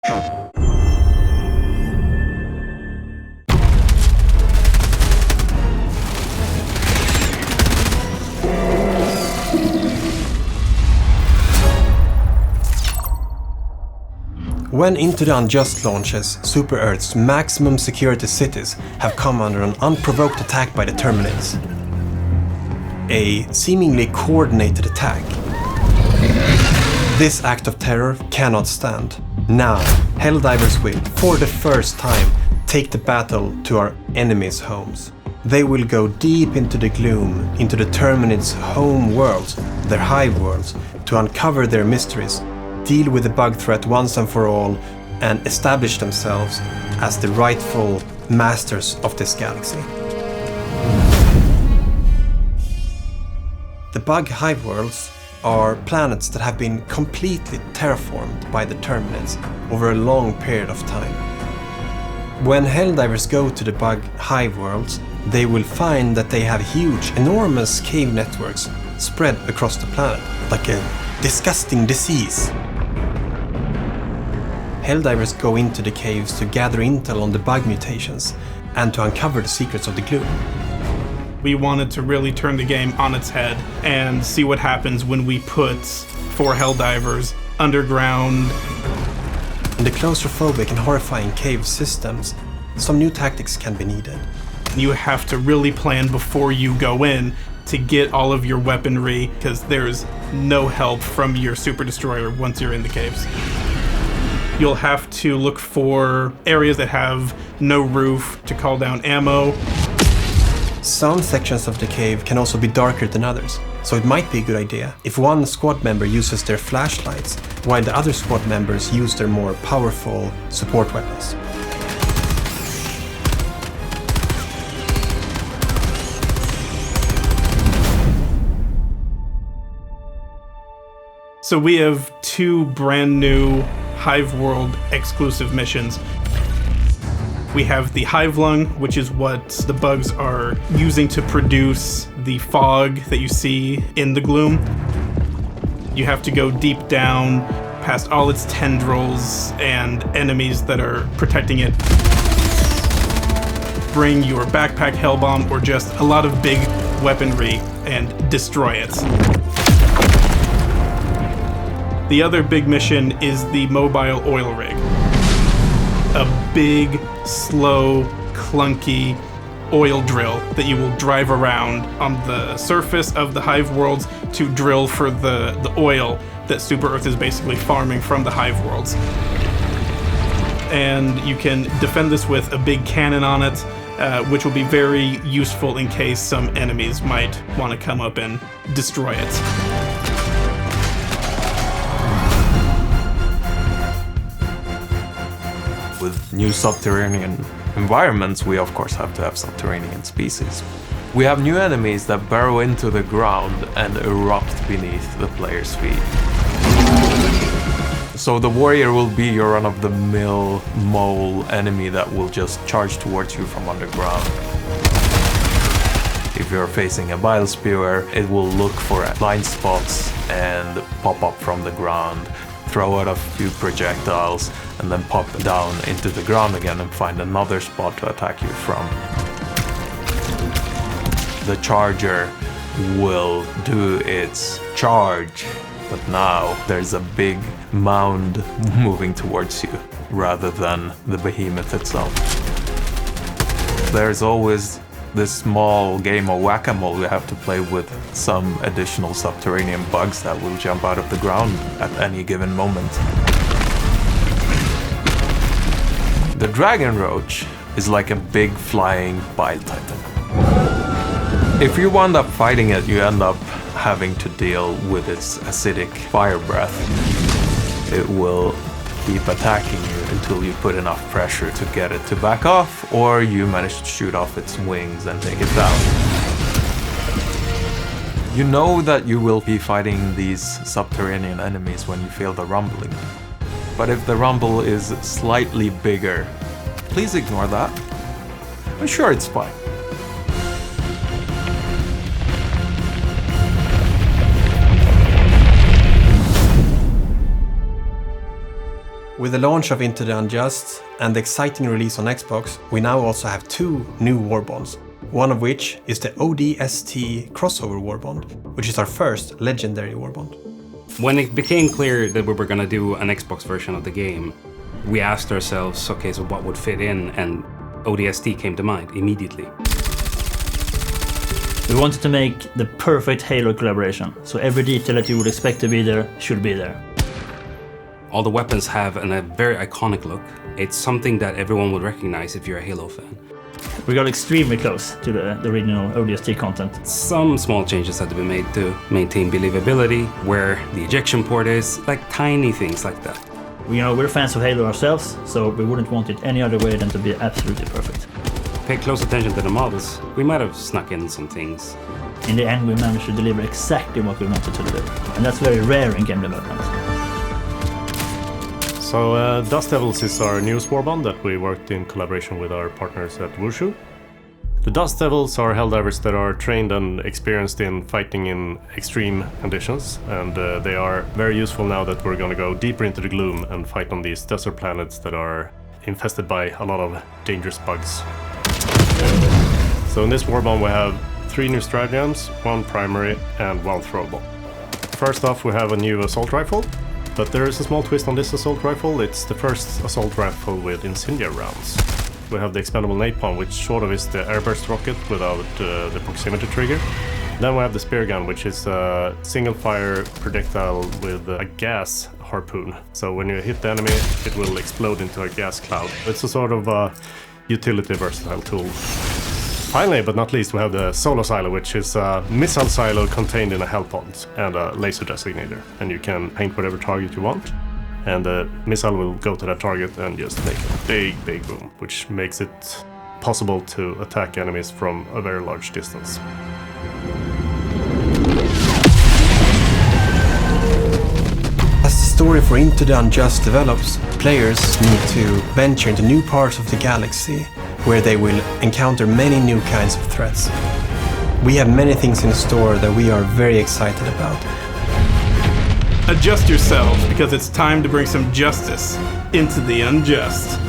When Into the Unjust launches, Super Earth's maximum security cities have come under an unprovoked attack by the Terminids. A seemingly coordinated attack. This act of terror cannot stand. Now, Helldivers will, for the first time, take the battle to our enemies' homes. They will go deep into the gloom, into the Terminids' home worlds, their hive worlds, to uncover their mysteries, deal with the bug threat once and for all, and establish themselves as the rightful masters of this galaxy. The bug hive worlds are planets that have been completely terraformed by the Terminids over a long period of time. When Helldivers go to the bug hive worlds, they will find that they have huge, enormous cave networks spread across the planet, like a disgusting disease. Helldivers go into the caves to gather intel on the bug mutations and to uncover the secrets of the gloom. We wanted to really turn the game on its head and see what happens when we put 4 Helldivers underground. In the claustrophobic and horrifying cave systems, some new tactics can be needed. You have to really plan before you go in to get all of your weaponry, because there's no help from your Super Destroyer once you're in the caves. You'll have to look for areas that have no roof to call down ammo. Some sections of the cave can also be darker than others, so it might be a good idea if one squad member uses their flashlights while the other squad members use their more powerful support weapons. So we have 2 brand new Hive World exclusive missions. We have the Hive Lung, which is what the bugs are using to produce the fog that you see in the gloom. You have to go deep down past all its tendrils and enemies that are protecting it. Bring your backpack hellbomb or just a lot of big weaponry and destroy it. The other big mission is the mobile oil rig. A big, slow, clunky oil drill that you will drive around on the surface of the hive worlds to drill for the oil that Super Earth is basically farming from the hive worlds. And you can defend this with a big cannon on it, which will be very useful in case some enemies might want to come up and destroy it. With new subterranean environments, we of course have to have subterranean species. We have new enemies that burrow into the ground and erupt beneath the player's feet. So the warrior will be your run-of-the-mill mole enemy that will just charge towards you from underground. If you're facing a bile spewer, it will look for blind spots and pop up from the ground, throw out a few projectiles, and then pop down into the ground again and find another spot to attack you from. The charger will do its charge, but now there's a big mound moving towards you rather than the behemoth itself. There's always this small game of whack-a-mole you have to play with some additional subterranean bugs that will jump out of the ground at any given moment. The dragon roach is like a big flying bile titan. If you wind up fighting it, you end up having to deal with its acidic fire breath. It will keep attacking you until you put enough pressure to get it to back off, or you manage to shoot off its wings and take it down. You know that you will be fighting these subterranean enemies when you feel the rumbling. But if the rumble is slightly bigger, please ignore that. I'm sure it's fine. With the launch of Into the Unjust and the exciting release on Xbox, we now also have 2 new warbonds, one of which is the ODST crossover warbond, which is our first legendary warbond. When it became clear that we were going to do an Xbox version of the game, we asked ourselves, okay, so what would fit in? And ODST came to mind immediately. We wanted to make the perfect Halo collaboration, so every detail that you would expect to be there should be there. All the weapons have a very iconic look. It's something that everyone would recognize if you're a Halo fan. We got extremely close to the original ODST content. Some small changes had to be made to maintain believability, where the ejection port is, like tiny things like that. We're fans of Halo ourselves, so we wouldn't want it any other way than to be absolutely perfect. Pay close attention to the models. We might have snuck in some things. In the end, we managed to deliver exactly what we wanted to deliver, and that's very rare in game development. So Dust Devils is our newest warbond that we worked in collaboration with our partners at Wushu. The Dust Devils are Helldivers that are trained and experienced in fighting in extreme conditions, and they are very useful now that we're going to go deeper into the gloom and fight on these desert planets that are infested by a lot of dangerous bugs. So in this warbond we have 3 new stratagems, 1 primary and 1 throwable. First off, we have a new assault rifle. But there is a small twist on this assault rifle. It's the first assault rifle with incendiary rounds. We have the expendable napalm, which sort of is the airburst rocket without the proximity trigger. Then we have the spear gun, which is a single fire projectile with a gas harpoon. So when you hit the enemy, it will explode into a gas cloud. It's a sort of a utility versatile tool. Finally, but not least, we have the solo silo, which is a missile silo contained in a hell pod and a laser designator. And you can paint whatever target you want, and the missile will go to that target and just make a big, big boom, which makes it possible to attack enemies from a very large distance. As the story for Into the Unjust develops, players need to venture into new parts of the galaxy, where they will encounter many new kinds of threats. We have many things in store that we are very excited about. Adjust yourselves, because it's time to bring some justice into the unjust.